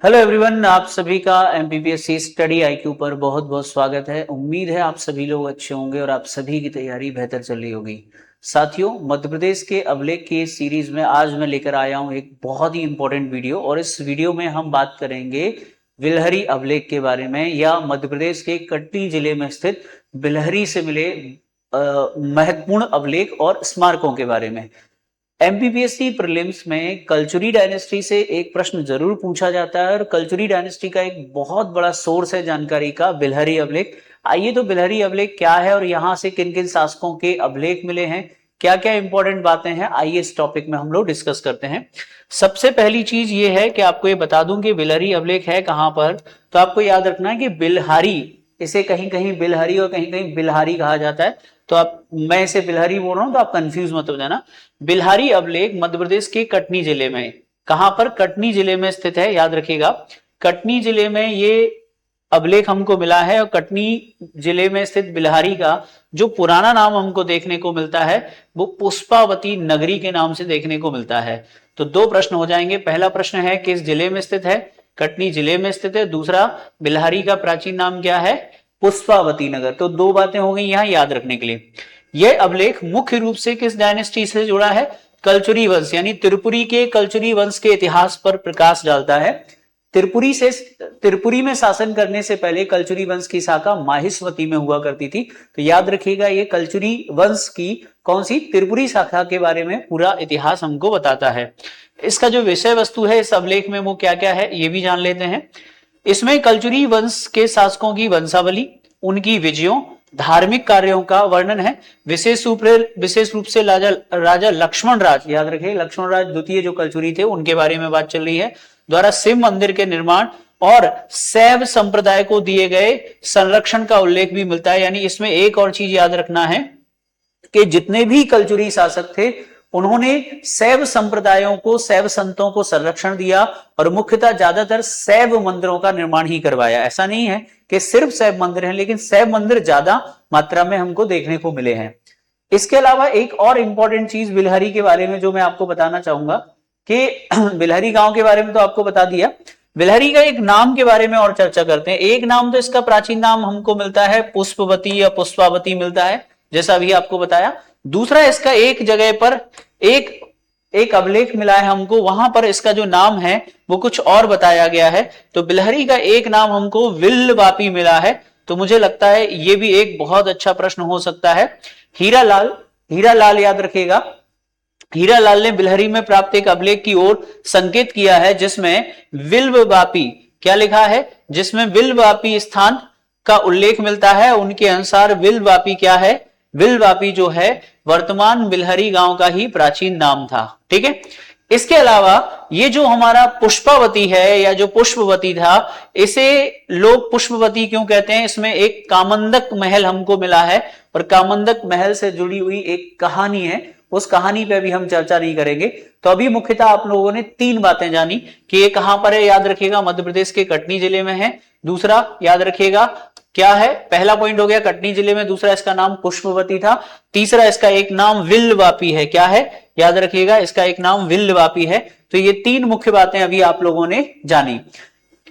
Hello everyone, आप सभी का एमपीपीएससी स्टडी आईक्यू पर बहुत बहुत स्वागत है। उम्मीद है आप सभी लोग अच्छे होंगे और आप सभी की तैयारी बेहतर चल रही होगी। साथियों, मध्य प्रदेश के अभिलेख की सीरीज में आज मैं लेकर आया हूं एक बहुत ही इंपॉर्टेंट वीडियो, और इस वीडियो में हम बात करेंगे बिलहरी अभिलेख के बारे में, या मध्य प्रदेश के कटनी जिले में स्थित बिलहरी से मिले महत्वपूर्ण अभिलेख और स्मारकों के बारे में। एमपीपीएससी प्रीलिम्स में कल्चुरी डायनेस्टी से एक प्रश्न जरूर पूछा जाता है, और कल्चुरी डायनेस्टी का एक बहुत बड़ा सोर्स है जानकारी का बिलहरी अभिलेख। आइए, तो बिलहरी अभिलेख क्या है और यहाँ से किन किन शासकों के अभिलेख मिले हैं, क्या क्या इंपॉर्टेंट बातें हैं, आइए इस टॉपिक में हम लोग डिस्कस करते हैं। सबसे पहली चीज ये है कि आपको ये बता दूं कि बिलहरी अभिलेख है कहां पर। तो आपको याद रखना है कि बिलहारी, इसे कहीं कहीं बिलहरी और कहीं कहीं बिलहारी कहा जाता है। तो मैं इसे बिलहरी बोल रहा हूं तो आप कंफ्यूज मत हो जाना। बिलहारी अभिलेख मध्य प्रदेश के कटनी जिले में, कहां पर, कटनी जिले में स्थित है, याद रखिएगा। कटनी जिले में ये अभिलेख हमको मिला है, और कटनी जिले में स्थित बिलहारी का जो पुराना नाम हमको देखने को मिलता है वो पुष्पावती नगरी के नाम से देखने को मिलता है। तो दो प्रश्न हो जाएंगे। पहला प्रश्न है किस जिले में स्थित है, कटनी जिले में स्थित है। दूसरा, बिलहारी का प्राचीन नाम क्या है, पुष्पावती नगर। तो दो बातें हो गई यहां याद रखने के लिए। यह अभिलेख मुख्य रूप से किस डायनेस्टी से जुड़ा है, कल्चुरी वंश, यानी त्रिपुरी के कल्चुरी वंश के इतिहास पर प्रकाश डालता है। त्रिपुरी में शासन करने से पहले कल्चुरी वंश की शाखा माहिष्मती में हुआ करती थी। तो याद रखिएगा, ये कल्चुरी वंश की कौन सी, त्रिपुरी शाखा के बारे में पूरा इतिहास हमको बताता है। इसका जो विषय वस्तु है इस अभिलेख में वो क्या क्या है ये भी जान लेते हैं। इसमें कल्चुरी वंश के शासकों की वंशावली, उनकी विजयों, धार्मिक कार्यों का वर्णन है। विशेष रूप से राजा लक्ष्मण राज, याद रखिए लक्ष्मण राज द्वितीय जो कल्चुरी थे उनके बारे में बात चल रही है, द्वारा शिव मंदिर के निर्माण और शैव संप्रदाय को दिए गए संरक्षण का उल्लेख भी मिलता है। यानी इसमें एक और चीज याद रखना है कि जितने भी कल्चुरी शासक थे उन्होंने शैव संप्रदायों को, शैव संतों को संरक्षण दिया, और मुख्यतः ज्यादातर शैव मंदिरों का निर्माण ही करवाया। ऐसा नहीं है कि सिर्फ शैव मंदिर हैं, लेकिन शैव मंदिर ज्यादा मात्रा में हमको देखने को मिले हैं। इसके अलावा एक और इंपॉर्टेंट चीज बिलहरी के बारे में जो मैं आपको बताना चाहूंगा कि बिलहरी गांव के बारे में तो आपको बता दिया। बिलहरी का एक नाम के बारे में और चर्चा करते हैं। एक नाम तो इसका प्राचीन नाम हमको मिलता है पुष्पवती या पुष्पावती मिलता है, जैसा अभी आपको बताया। दूसरा, इसका एक जगह पर एक अभिलेख मिला है हमको, वहां पर इसका जो नाम है वो कुछ और बताया गया है। तो बिलहरी का एक नाम हमको विल्लवापी मिला है। तो मुझे लगता है ये भी एक बहुत अच्छा प्रश्न हो सकता है। हीरालाल याद रखिएगा, हीरालाल ने बिलहरी में प्राप्त एक अभिलेख की ओर संकेत किया है जिसमें विल्लवापी क्या लिखा है, जिसमें विल्लवापी स्थान का उल्लेख मिलता है। उनके अनुसार विल्लवापी क्या है, विल्लवापी जो है वर्तमान बिलहरी गांव का ही प्राचीन नाम था। ठीक है। इसके अलावा ये जो हमारा पुष्पावती है या जो पुष्पवती था, इसे लोग पुष्पवती क्यों कहते हैं, इसमें एक कामंदक महल हमको मिला है, और कामंदक महल से जुड़ी हुई एक कहानी है। उस कहानी पे भी हम चर्चा नहीं करेंगे। तो अभी मुख्यतः आप लोगों ने तीन बातें जानी कि ये कहां पर है, याद रखिएगा मध्य प्रदेश के कटनी जिले में है। दूसरा याद रखिएगा क्या है, पहला पॉइंट हो गया कटनी जिले में। दूसरा, इसका नाम पुष्पवती था। तीसरा, इसका एक नाम विल्लवापी है। क्या है, याद रखिएगा इसका एक नाम विल्लवापी है। तो ये तीन मुख्य बातें अभी आप लोगों ने जानी।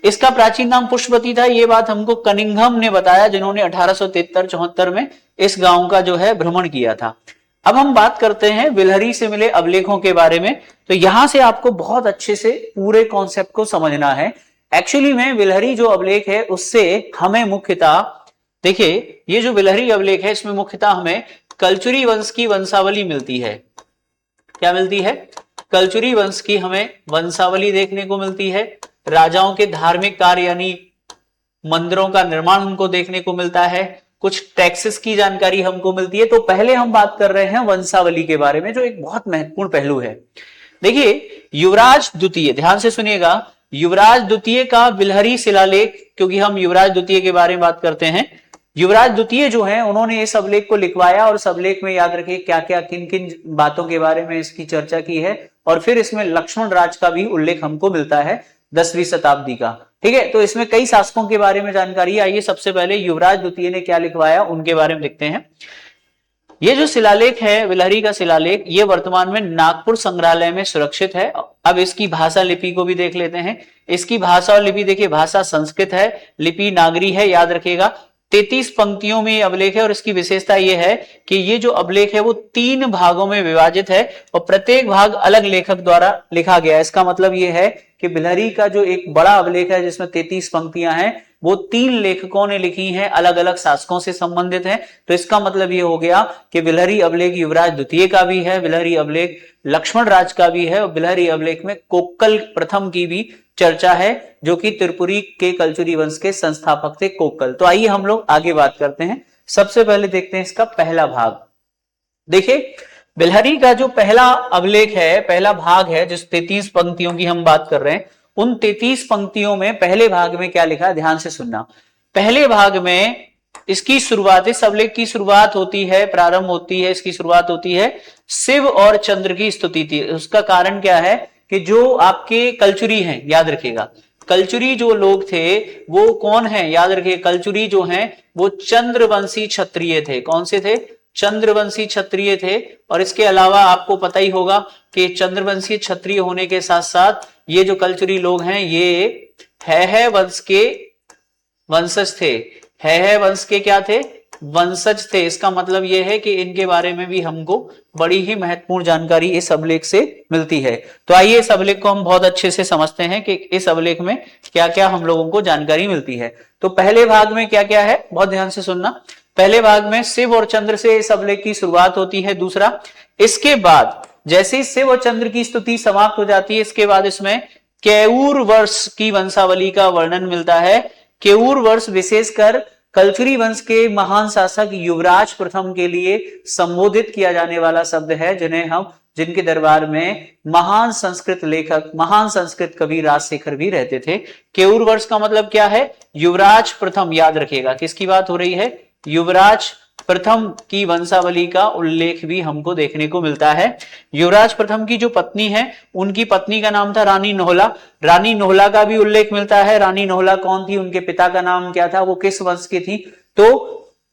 इसका प्राचीन नाम पुष्पवती था, ये बात हमको कनिंघम ने बताया, जिन्होंने 1873-74 में इस गांव का जो है भ्रमण किया था। अब हम बात करते हैं बिलहरी से मिले अभिलेखों के बारे में। तो यहां से आपको बहुत अच्छे से पूरे कॉन्सेप्ट को समझना है। एक्चुअली में बिलहरी जो अभिलेख है उससे हमें मुख्यतः, देखिए ये जो बिलहरी अभिलेख है इसमें मुख्यतः हमें कल्चुरी वंश की वंशावली मिलती है। क्या मिलती है, कल्चुरी वंश की हमें वंशावली देखने को मिलती है। राजाओं के धार्मिक कार्य यानी मंदिरों का निर्माण हमको देखने को मिलता है। कुछ टैक्सेस की जानकारी हमको मिलती है। तो पहले हम बात कर रहे हैं वंशावली के बारे में, जो एक बहुत महत्वपूर्ण पहलू है। देखिए युवराज द्वितीय, ध्यान से सुनिएगा, युवराज द्वितीय का बिलहरी शिलालेख, क्योंकि हम युवराज द्वितीय के बारे में बात करते हैं। युवराज द्वितीय जो है उन्होंने इस अभिलेख को लिखवाया, और इस अभिलेख में याद रखिए क्या क्या किन किन बातों के बारे में इसकी चर्चा की है। और फिर इसमें लक्ष्मण राज का भी उल्लेख हमको मिलता है 10वीं शताब्दी का। ठीक है। तो इसमें कई शासकों के बारे में जानकारी। आइए सबसे पहले युवराज द्वितीय ने क्या लिखवाया उनके बारे में देखते हैं। ये जो शिलालेख है, बिलहरी का शिलालेख, ये वर्तमान में नागपुर संग्रहालय में सुरक्षित है। अब इसकी भाषा लिपि को भी देख लेते हैं। इसकी भाषा और लिपि देखिए, भाषा संस्कृत है, लिपि नागरी है, याद रखिएगा। 33 पंक्तियों में अभिलेख है और इसकी विशेषता यह है कि ये जो अभिलेख है वो 3 भागों में विभाजित है और प्रत्येक भाग अलग लेखक द्वारा लिखा गया है। इसका मतलब यह है कि बिलहरी का जो एक बड़ा अभिलेख है जिसमें 33 पंक्तियां हैं, वो 3 लेखकों ने लिखी हैं, अलग अलग शासकों से संबंधित है। तो इसका मतलब ये हो गया कि बिलहरी अभिलेख युवराज द्वितीय का भी है, बिलहरी अभिलेख लक्ष्मण राज का भी है और बिलहरी अभिलेख में कोक्कल प्रथम की भी चर्चा है, जो कि त्रिपुरी के कलचुरी वंश के संस्थापक थे, कोक्कल। तो आइए हम लोग आगे बात करते हैं। सबसे पहले देखते हैं इसका पहला भाग। देखिए, बिलहरी का जो पहला अभिलेख है, पहला भाग है, जिस 33 पंक्तियों की हम बात कर रहे हैं, उन 33 पंक्तियों में पहले भाग में क्या लिखा है, ध्यान से सुनना। पहले भाग में इसकी शुरुआत, इस अभिलेख की शुरुआत होती है, प्रारंभ होती है, इसकी शुरुआत होती है शिव और चंद्र की स्तुति थी। उसका कारण क्या है कि जो आपके कलचुरी हैं, याद रखिएगा, कलचुरी जो लोग थे वो कौन है, याद रखिए, कलचुरी जो हैं वो चंद्रवंशी क्षत्रिय थे। कौन से थे? चंद्रवंशी क्षत्रिय थे। और इसके अलावा आपको पता ही होगा कि चंद्रवंशी क्षत्रिय होने के साथ साथ ये जो कलचुरी लोग हैं ये है वंश के वंशज थे। है वंश के क्या थे? वंशज थे। इसका मतलब यह है कि इनके बारे में भी हमको बड़ी ही महत्वपूर्ण जानकारी इस अभिलेख से मिलती है। तो आइए इस अभिलेख को हम बहुत अच्छे से समझते हैं कि इस अभिलेख में क्या क्या हम लोगों को जानकारी मिलती है। तो पहले भाग में क्या क्या है, बहुत ध्यान से सुनना। पहले भाग में शिव और चंद्र से इस अभिलेख की शुरुआत होती है। दूसरा, इसके बाद जैसे ही शिव और चंद्र की स्तुति समाप्त हो जाती है, इसके बाद इसमें केऊर वर्ष की वंशावली का वर्णन मिलता है। केऊर वर्ष विशेषकर कलचुरी वंश के महान शासक युवराज प्रथम के लिए संबोधित किया जाने वाला शब्द है, जिनके दरबार में महान संस्कृत लेखक, महान संस्कृत कवि राजशेखर भी रहते थे। केऊर वर्ष का मतलब क्या है? युवराज प्रथम, याद रखिएगा, किसकी बात हो रही है? युवराज प्रथम की वंशावली का उल्लेख भी हमको देखने को मिलता है। युवराज प्रथम की जो पत्नी है, उनकी पत्नी का नाम था रानी नोहला। रानी नोहला का भी उल्लेख मिलता है। रानी नोहला कौन थी, उनके पिता का नाम क्या था, वो किस वंश की थी? तो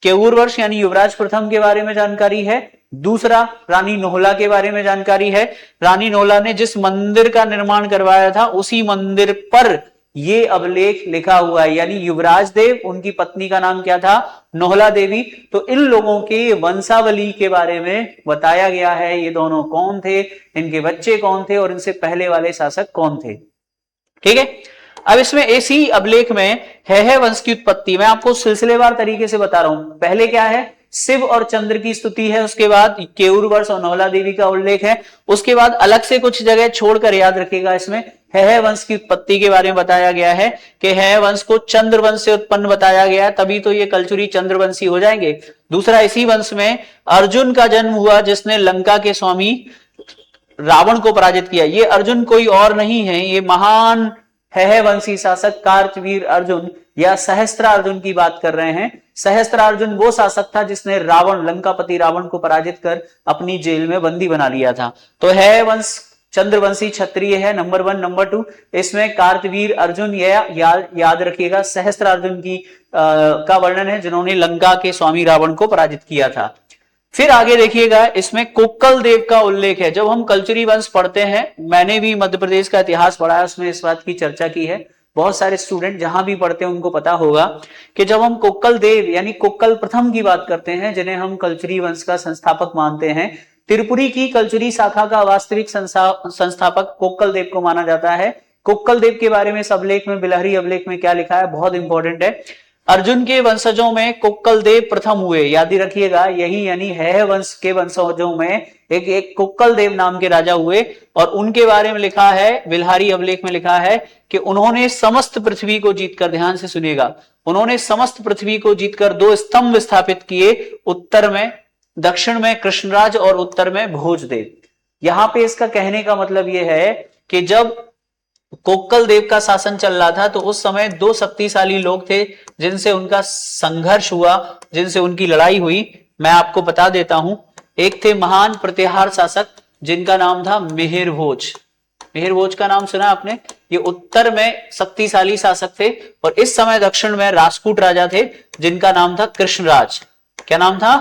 केऊर वर्ष यानी युवराज प्रथम के बारे में जानकारी है। दूसरा, रानी नोहला के बारे में जानकारी है। रानी नोहला ने जिस मंदिर का निर्माण करवाया था, उसी मंदिर पर ये अभिलेख लिखा हुआ है, यानी युवराज देव, उनकी पत्नी का नाम क्या था? नोहला देवी। तो इन लोगों के वंशावली के बारे में बताया गया है। ये दोनों कौन थे, इनके बच्चे कौन थे और इनसे पहले वाले शासक कौन थे। ठीक है, अब इसमें इसी अभिलेख में है वंश की उत्पत्ति मैं आपको सिलसिलेवार तरीके से बता रहा हूं। पहले क्या है? शिव और चंद्र की स्तुति है। उसके बाद केऊर वर्ष और नोहला देवी का उल्लेख है। उसके बाद अलग से कुछ जगह छोड़कर, याद रखिएगा, इसमें है वंश की उत्पत्ति के बारे में बताया गया है कि है वंश को चंद्रवंश से उत्पन्न बताया गया है, तभी तो ये कलचुरी चंद्रवंशी हो जाएंगे। दूसरा, इसी वंश में अर्जुन का जन्म हुआ, जिसने लंका के स्वामी रावण को पराजित किया। ये अर्जुन कोई और नहीं है, ये महान है वंशी शासक कार्तवीर अर्जुन या सहस्त्रार्जुन की बात कर रहे हैं। सहस्त्रार्जुन वो शासक था जिसने रावण, लंकापति रावण को पराजित कर अपनी जेल में बंदी बना लिया था। तो है वंश चंद्रवंशी क्षत्रिय है, नंबर 1। नंबर 2, इसमें कार्तवीर अर्जुन याद रखिएगा, सहस्त्रार्जुन की का वर्णन है, जिन्होंने लंका के स्वामी रावण को पराजित किया था। फिर आगे देखिएगा, इसमें कोक्कल देव का उल्लेख है। जब हम कलचुरी वंश पढ़ते हैं, मैंने भी मध्य प्रदेश का इतिहास पढ़ा है, उसमें इस बात की चर्चा की है। बहुत सारे स्टूडेंट जहां भी पढ़ते हैं उनको पता होगा कि जब हम कोक्कल देव यानी कोक्कल प्रथम की बात करते हैं, जिन्हें हम कलचुरी वंश का संस्थापक मानते हैं, त्रिपुरी की कलचुरी शाखा का वास्तविक संस्थापक कोक्कल देव को माना जाता है। कोक्कल देव के बारे में इस अभिलेख में, बिलहरी अभिलेख में क्या लिखा है, बहुत इंपॉर्टेंट है। अर्जुन के वंशजों में कोक्कल देव प्रथम हुए, याद ही रखिएगा, यही यानी है वंश के वंशजों में एक कोक्कल देव नाम के राजा हुए। और उनके बारे में लिखा है, बिलहरी अभिलेख में लिखा है कि उन्होंने समस्त पृथ्वी को जीतकर, ध्यान से सुनिएगा, उन्होंने समस्त पृथ्वी को जीतकर 2 स्तंभ स्थापित किए, उत्तर में, दक्षिण में कृष्णराज और उत्तर में भोजदेव। यहां पे इसका कहने का मतलब यह है कि जब कोक्कल देव का शासन चल रहा था, तो उस समय 2 शक्तिशाली लोग थे जिनसे उनका संघर्ष हुआ, जिनसे उनकी लड़ाई हुई। मैं आपको बता देता हूं, एक थे महान प्रतिहार शासक जिनका नाम था मिहिर भोज। मिहिर भोज का नाम सुना आपने? ये उत्तर में शक्तिशाली शासक थे। और इस समय दक्षिण में राजपूत राजा थे जिनका नाम था कृष्णराज। क्या नाम था?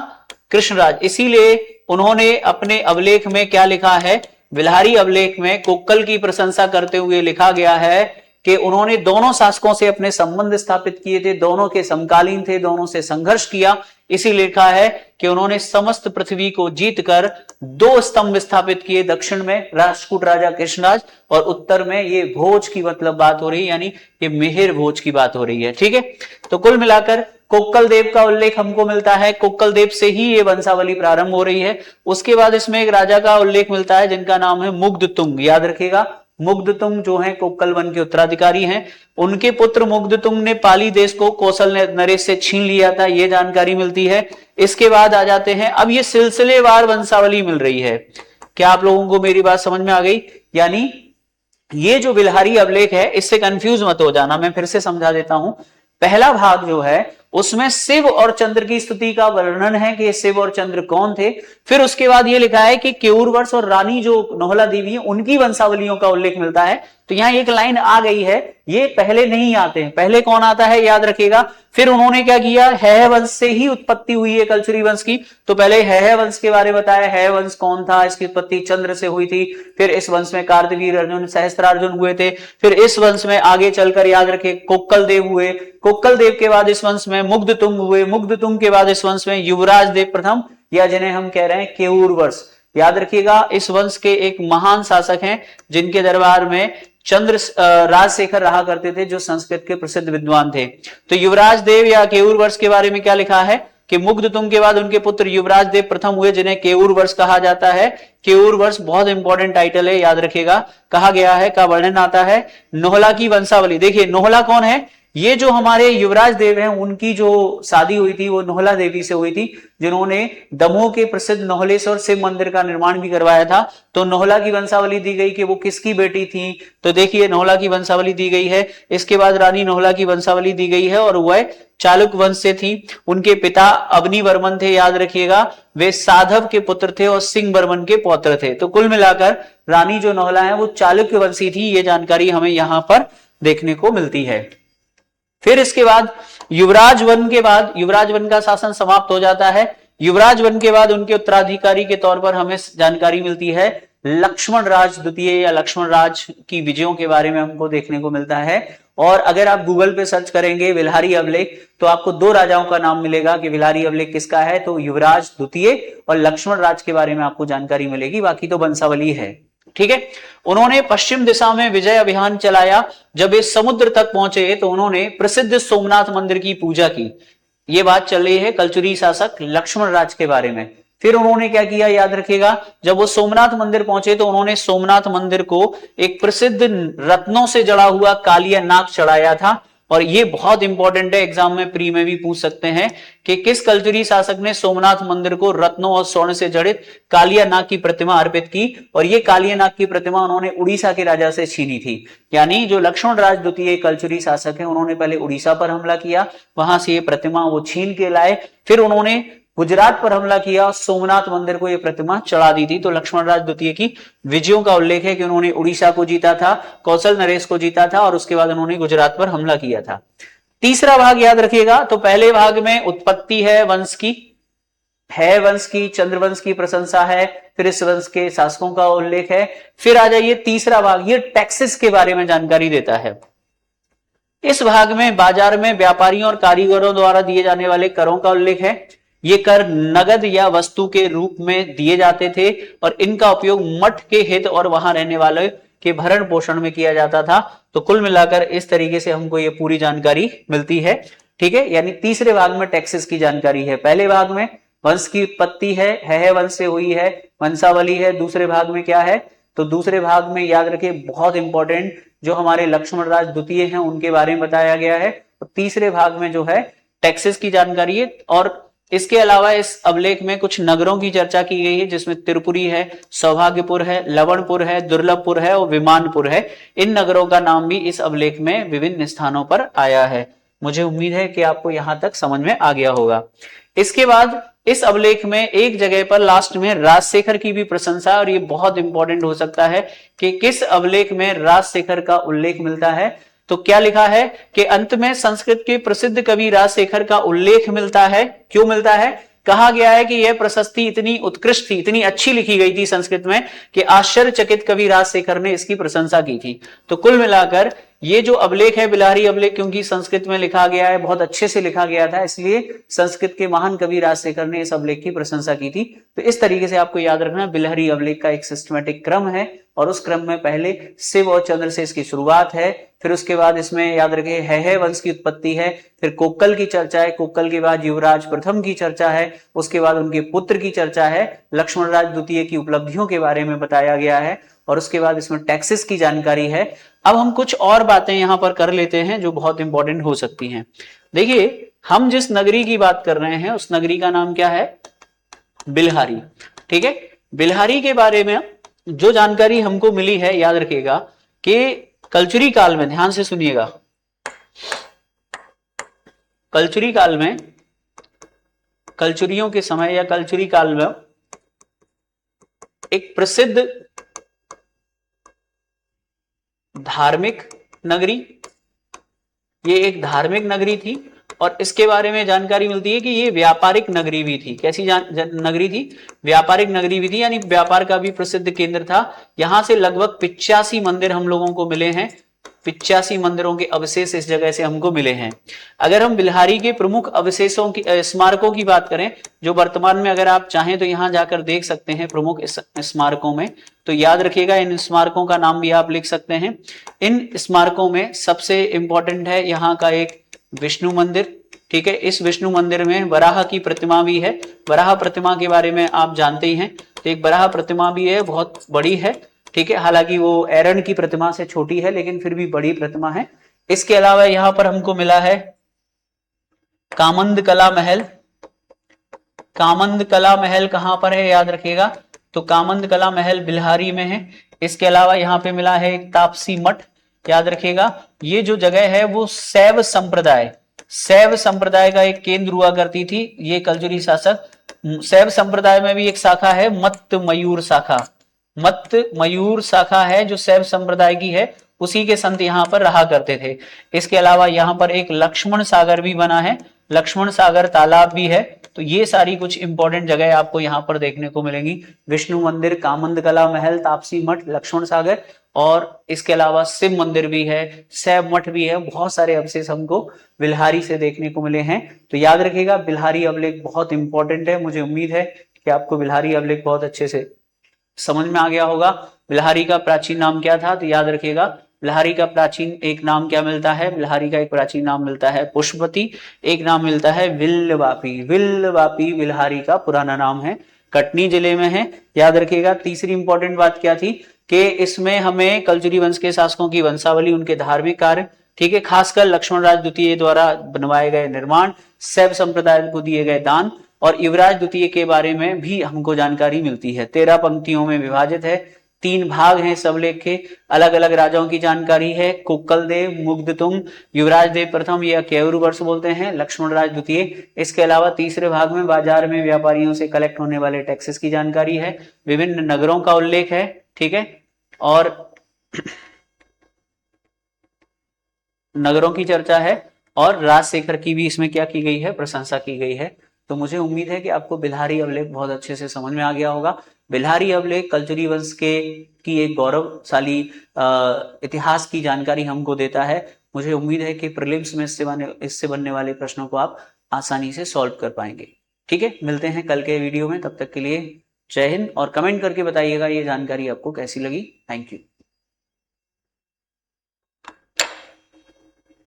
कृष्णराज। इसीलिए उन्होंने अपने अवलेख में क्या लिखा है, बिल्हारी अवलेख में कोक्कल की प्रशंसा करते हुए लिखा गया है कि उन्होंने दोनों शासकों से अपने संबंध स्थापित किए थे, दोनों के समकालीन थे, दोनों से संघर्ष किया। इसी लिखा है कि उन्होंने समस्त पृथ्वी को जीतकर 2 स्तंभ स्थापित किए, दक्षिण में राष्ट्रकूट राजा कृष्णराज और उत्तर में ये भोज की मतलब बात हो रही है, यानी ये मिहिर भोज की बात हो रही है। ठीक है, तो कुल मिलाकर कोक्कल देव का उल्लेख हमको मिलता है, कोक्कल देव से ही ये वंशावली प्रारंभ हो रही है। उसके बाद इसमें एक राजा का उल्लेख मिलता है जिनका नाम है मुग्धतुंग। याद रखिएगा, मुग्धतुंग जो है कोक्कल वन के उत्तराधिकारी हैं। उनके पुत्र मुग्धतुंग ने पाली देश को कौशल नरेश से छीन लिया था, ये जानकारी मिलती है। इसके बाद आ जाते हैं, अब ये सिलसिलेवार वंशावली मिल रही है। क्या आप लोगों को मेरी बात समझ में आ गई? यानी ये जो बिल्हारी अवलेख है, इससे कंफ्यूज मत हो जाना, मैं फिर से समझा देता हूं। पहला भाग जो है उसमें शिव और चंद्र की स्तुति का वर्णन है कि शिव और चंद्र कौन थे। फिर उसके बाद ये लिखा है कि केयूरवर्ष और रानी जो नोहला देवी है उनकी वंशावलियों का उल्लेख मिलता है। तो यहां एक लाइन आ गई है, ये पहले नहीं आते हैं। पहले कौन आता है याद रखिएगा। फिर उन्होंने क्या किया, हैह वंश से ही उत्पत्ति हुई है कलचुरी वंश की। तो पहले हैह वंश के बारे में बताया, हैह वंश कौन था, इसकी उत्पत्ति चंद्र से हुई थी। फिर इस वंश में कार्तवीर अर्जुन सहस्त्रार्जुन हुए थे। फिर इस वंश में आगे चलकर याद रखिए कोक्कल देव हुए। कोक्कल देव के बाद इस वंश में मुग्धतुंग हुए। मुग्धतुंग के बाद इस वंश में युवराज देव प्रथम, या जिन्हें हम कह रहे हैं केयूरवर्ष। याद रखिएगा, इस वंश के एक महान शासक हैं जिनके दरबार में चंद्र राजशेखर रहा करते थे, जो संस्कृत के प्रसिद्ध विद्वान थे। तो युवराज देव या केयूर वर्ष के बारे में क्या लिखा है कि मुग्धतुंग के बाद उनके पुत्र युवराज देव प्रथम हुए, जिन्हें केयूर वर्ष कहा जाता है। केयूर वर्ष बहुत इंपॉर्टेंट टाइटल है, याद रखिएगा। कहा गया है का वर्णन आता है नोहला की वंशावली। देखिए नोहला कौन है, ये जो हमारे युवराज देव हैं उनकी जो शादी हुई थी वो नोहला देवी से हुई थी, जिन्होंने दमोह के प्रसिद्ध नोहलेश्वर शिव मंदिर का निर्माण भी करवाया था। तो नोहला की वंशावली दी गई कि वो किसकी बेटी थी, तो देखिए नोहला की वंशावली दी गई है। इसके बाद रानी नोहला की वंशावली दी गई है और वह चालुक्य वंश से थी। उनके पिता अवनी वर्मन थे, याद रखिएगा, वे साधव के पुत्र थे और सिंह वर्मन के पौत्र थे। तो कुल मिलाकर रानी जो नोहला है वो चालुक्य वंशी थी, ये जानकारी हमें यहां पर देखने को मिलती है। फिर इसके बाद युवराज वन के बाद, युवराज वन का शासन समाप्त हो जाता है। युवराज वन के बाद उनके उत्तराधिकारी के तौर पर हमें जानकारी मिलती है लक्ष्मण राज द्वितीय या लक्ष्मण राज की विजयों के बारे में हमको देखने को मिलता है। और अगर आप गूगल पे सर्च करेंगे बिल्हारी अवलेख तो आपको 2 राजाओं का नाम मिलेगा कि बिल्हारी अवलेख किसका है, तो युवराज द्वितीय और लक्ष्मण राज के बारे में आपको जानकारी मिलेगी, बाकी तो वंशावली है। ठीक है, उन्होंने पश्चिम दिशा में विजय अभियान चलाया। जब वे समुद्र तक पहुंचे तो उन्होंने प्रसिद्ध सोमनाथ मंदिर की पूजा की। यह बात चल रही है कलचुरी शासक लक्ष्मण राज के बारे में। फिर उन्होंने क्या किया याद रखिएगा, जब वो सोमनाथ मंदिर पहुंचे तो उन्होंने सोमनाथ मंदिर को एक प्रसिद्ध रत्नों से जड़ा हुआ कालिया नाग चढ़ाया था। और ये बहुत इंपॉर्टेंट है, एग्जाम में प्री में भी पूछ सकते हैं कि किस कलचुरी शासक ने सोमनाथ मंदिर को रत्नों और स्वर्ण से जड़ित कालिया नाग की प्रतिमा अर्पित की। और ये कालिया नाग की प्रतिमा उन्होंने उड़ीसा के राजा से छीनी थी। यानी जो लक्ष्मण राज द्वितीय कलचुरी शासक है उन्होंने पहले उड़ीसा पर हमला किया, वहां से ये प्रतिमा वो छीन के लाए। फिर उन्होंने गुजरात पर हमला किया, सोमनाथ मंदिर को यह प्रतिमा चढ़ा दी थी। तो लक्ष्मण राज द्वितीय की विजयों का उल्लेख है कि उन्होंने उड़ीसा को जीता था, कौशल नरेश को जीता था और उसके बाद उन्होंने गुजरात पर हमला किया था। तीसरा भाग याद रखिएगा, तो पहले भाग में उत्पत्ति है वंश की, है वंश की, चंद्रवंश की प्रशंसा है, फिर इस वंश के शासकों का उल्लेख है। फिर आ जाइए तीसरा भाग, ये टैक्सेस के बारे में जानकारी देता है। इस भाग में बाजार में व्यापारियों और कारीगरों द्वारा दिए जाने वाले करों का उल्लेख है। ये कर नगद या वस्तु के रूप में दिए जाते थे और इनका उपयोग मठ के हित और वहां रहने वाले के भरण पोषण में किया जाता था। तो कुल मिलाकर इस तरीके से हमको ये पूरी जानकारी मिलती है। ठीक है, यानी तीसरे भाग में टैक्सेस की जानकारी है। पहले भाग में वंश की उत्पत्ति है वंश से हुई है, वंशावली है। दूसरे भाग में क्या है, तो दूसरे भाग में याद रखिए बहुत इंपॉर्टेंट जो हमारे लक्ष्मण राज द्वितीय हैं उनके बारे में बताया गया है। तो तीसरे भाग में जो है टैक्सेस की जानकारी है। और इसके अलावा इस अवलेख में कुछ नगरों की चर्चा की गई है, जिसमें त्रिपुरी है, सौभाग्यपुर है, लवणपुर है, दुर्लभपुर है और विमानपुर है। इन नगरों का नाम भी इस अवलेख में विभिन्न स्थानों पर आया है। मुझे उम्मीद है कि आपको यहां तक समझ में आ गया होगा। इसके बाद इस अवलेख में एक जगह पर लास्ट में राजशेखर की भी प्रशंसा, और ये बहुत इंपॉर्टेंट हो सकता है कि किस अवलेख में राजशेखर का उल्लेख मिलता है। तो क्या लिखा है कि अंत में संस्कृत के प्रसिद्ध कवि राजशेखर का उल्लेख मिलता है। क्यों मिलता है, कहा गया है कि यह प्रशस्ति इतनी उत्कृष्ट थी, इतनी अच्छी लिखी गई थी संस्कृत में कि आश्चर्यचकित कवि राजशेखर ने इसकी प्रशंसा की थी। तो कुल मिलाकर ये जो अभिलेख है बिल्हारी अभिलेख, क्योंकि संस्कृत में लिखा गया है, बहुत अच्छे से लिखा गया था, इसलिए संस्कृत के महान कवि राजशेखर ने इस अभिलेख की प्रशंसा की थी। तो इस तरीके से आपको याद रखना, बिल्हारी अभिलेख का एक सिस्टमेटिक क्रम है और उस क्रम में पहले शिव और चंद्र से इसकी शुरुआत है, फिर उसके बाद इसमें याद रखें है वंश की उत्पत्ति है, फिर कोक्कल की चर्चा है, कोक्कल के बाद युवराज प्रथम की चर्चा है, उसके बाद उनके पुत्र की चर्चा है, लक्ष्मण राज द्वितीय की उपलब्धियों के बारे में बताया गया है, और उसके बाद इसमें टैक्सेस की जानकारी है। अब हम कुछ और बातें यहां पर कर लेते हैं जो बहुत इंपॉर्टेंट हो सकती हैं। देखिए, हम जिस नगरी की बात कर रहे हैं उस नगरी का नाम क्या है? बिल्हारी। ठीक है, बिल्हारी के बारे में जो जानकारी हमको मिली है, याद रखिएगा कि कलचुरी काल में, ध्यान से सुनिएगा, कलचुरी काल में, कलचुरियों के समय या कलचुरी काल में एक प्रसिद्ध धार्मिक नगरी, ये एक धार्मिक नगरी थी और इसके बारे में जानकारी मिलती है कि ये व्यापारिक नगरी भी थी। कैसी नगरी थी? व्यापारिक नगरी भी थी, यानी व्यापार का भी प्रसिद्ध केंद्र था। यहां से लगभग 85 मंदिर हम लोगों को मिले हैं, 85 मंदिरों के अवशेष इस जगह से हमको मिले हैं। अगर हम बिल्हारी के प्रमुख अवशेषों की, स्मारकों की बात करें, जो वर्तमान में अगर आप चाहें तो यहां जाकर देख सकते हैं प्रमुख स्मारकों में, तो याद रखिएगा इन स्मारकों का नाम भी आप लिख सकते हैं। इन स्मारकों में सबसे इंपॉर्टेंट है यहाँ का एक विष्णु मंदिर। ठीक है, इस विष्णु मंदिर में वराह की प्रतिमा भी है। वराह प्रतिमा के बारे में आप जानते ही हैं, तो एक वराह प्रतिमा भी है, बहुत बड़ी है। ठीक है, हालांकि वो एरन की प्रतिमा से छोटी है लेकिन फिर भी बड़ी प्रतिमा है। इसके अलावा यहां पर हमको मिला है कामंद कला महल। कामंद कला महल कहां पर है? याद रखिएगा, तो कामंद कला महल बिल्हारी में है। इसके अलावा यहाँ पे मिला है एक तापसी मठ। याद रखिएगा, ये जो जगह है वो शैव संप्रदाय का एक केंद्र हुआ करती थी। ये कलजुरी शासक, शैव संप्रदाय में भी एक शाखा है मत्त मयूर शाखा, मत्त मयूर शाखा है जो शैव संप्रदाय की है, उसी के संत यहाँ पर रहा करते थे। इसके अलावा यहाँ पर एक लक्ष्मण सागर भी बना है, लक्ष्मण सागर तालाब भी है। तो ये सारी कुछ इंपॉर्टेंट जगह आपको यहाँ पर देखने को मिलेंगी, विष्णु मंदिर, कामंद कला महल, तापसी मठ, लक्ष्मण सागर, और इसके अलावा शिव मंदिर भी है, शैव मठ भी है। बहुत सारे अवशेष हमको बिल्हारी से देखने को मिले हैं। तो याद रखिएगा, बिल्हारी अभिलेख बहुत इंपॉर्टेंट है। मुझे उम्मीद है कि आपको बिल्हारी अभिलेख बहुत अच्छे से समझ में आ गया होगा। बिल्हारी का प्राचीन नाम क्या था? तो याद रखिएगा, बिल्हारी का प्राचीन एक नाम क्या मिलता है? बिल्हारी का एक प्राचीन नाम मिलता है पुष्पवती, एक नाम मिलता है विल्लवापी। विल्लवापी बिल्हारी का पुराना नाम है, कटनी जिले में है। याद रखिएगा, तीसरी इंपॉर्टेंट बात क्या थी कि इसमें हमें कलजुरी वंश के शासकों की वंशावली, उनके धार्मिक कार्य, ठीक है, खासकर लक्ष्मण राज द्वितीय द्वारा बनवाए गए निर्माण, शैव संप्रदाय को दिए गए दान और युवराज द्वितीय के बारे में भी हमको जानकारी मिलती है। 13 पंक्तियों में विभाजित है, 3 भाग हैं सब लेख के, अलग अलग राजाओं की जानकारी है, कोक्कल देव, मुग्धतुंग, युवराज देव प्रथम, या केवरु वर्ष बोलते हैं, लक्ष्मण राज द्वितीय। इसके अलावा तीसरे भाग में बाजार में व्यापारियों से कलेक्ट होने वाले टैक्सेस की जानकारी है, विभिन्न नगरों का उल्लेख है, ठीक है, और नगरों की चर्चा है, और राजशेखर की भी इसमें क्या की गई है? प्रशंसा की गई है। तो मुझे उम्मीद है कि आपको बिल्हारी अभिलेख बहुत अच्छे से समझ में आ गया होगा। बिल्हारी अभिलेख कलजुरी वंश की एक गौरवशाली इतिहास की जानकारी हमको देता है। मुझे उम्मीद है कि प्रीलिम्स में इससे बनने वाले प्रश्नों को आप आसानी से सॉल्व कर पाएंगे। ठीक है, मिलते हैं कल के वीडियो में, तब तक के लिए जय हिंद, और कमेंट करके बताइएगा ये जानकारी आपको कैसी लगी। Thank you.